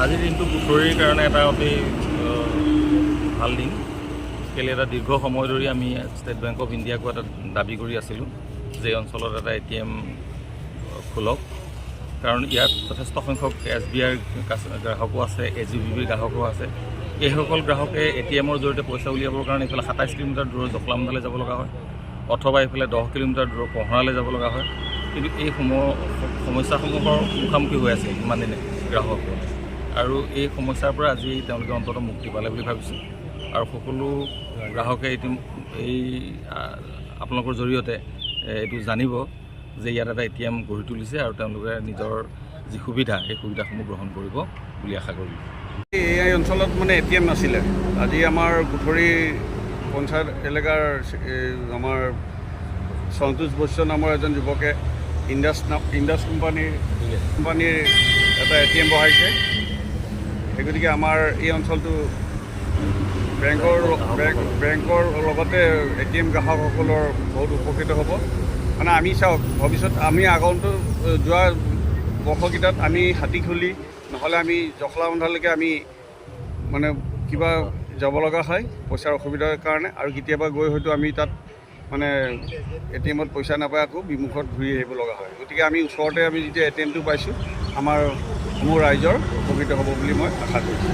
আজিৰ দিনটো পুখুৰীৰ কাৰণে এটা অতি ভাল দিন। কেলৈ এটা দীৰ্ঘ সময় ধৰি আমি ষ্টেট বেংক অফ ইণ্ডিয়াকো এটা দাবী কৰি আছিলোঁ যে এই অঞ্চলত এটা ATM খোলক, কাৰণ ইয়াত যথেষ্ট সংখ্যক SBI গ্ৰাহকো আছে, AGBB গ্ৰাহকো আছে। এইসকল গ্ৰাহকে ATMৰ জৰিয়তে পইচা উলিয়াবৰ কাৰণে এইফালে 27 কিলোমিটাৰ দূৰৰ জখলাবন্ধালৈ যাব লগা হয়, অথবা এইফালে 10 কিলোমিটাৰ দূৰৰ কঁহৰালৈ যাব লগা হয়। কিন্তু এই সমস্যাসমূহৰ মুখামুখি হৈ আছে ইমান দিনে গ্ৰাহকসকল, আৰু এই সমস্যাৰ পৰা আজি তেওঁলোকে অন্ততঃ মুক্তি পালে বুলি ভাবিছোঁ। আৰু সকলো গ্ৰাহকে এই আপোনালোকৰ জৰিয়তে এইটো জানিব যে ইয়াত এটা ATM গঢ়ি তুলিছে আৰু তেওঁলোকে নিজৰ যি সুবিধা এই সুবিধাসমূহ গ্ৰহণ কৰিব বুলি আশা কৰিলোঁ। এই অঞ্চলত মানে ATM নাছিলে। আজি আমাৰ কুঠৰী পঞ্চায়ত এলেকাৰ আমাৰ সন্তোষ বৈশ্য নামৰ এজন যুৱকে ইণ্ডাছ কোম্পানীৰ এটা ATM বহাইছে। সেই গতিকে আমাৰ এই অঞ্চলটো বেংকৰ লগতে ATM গ্ৰাহকসকলৰ বহুত উপকৃত হ'ব। মানে আমি চাওক, ভৱিষ্যত আমি আগন্তুক যোৱা বৰ্ষকেইটাত আমি হাতীখুলি নহ'লে আমি জখলাবন্ধালৈকে আমি মানে কিবা যাব লগা হয় পইচাৰ অসুবিধাৰ কাৰণে, আৰু কেতিয়াবা গৈ হয়তো আমি তাত মানে ATMত পইচা নাপাই আকৌ বিমুখত ঘূৰি আহিব লগা হয়। গতিকে আমি ওচৰতে আমি যেতিয়া ATMটো পাইছোঁ, আমাৰ সমূহ ৰাইজৰ উপকৃত হ'ব বুলি মই আশা কৰিছোঁ।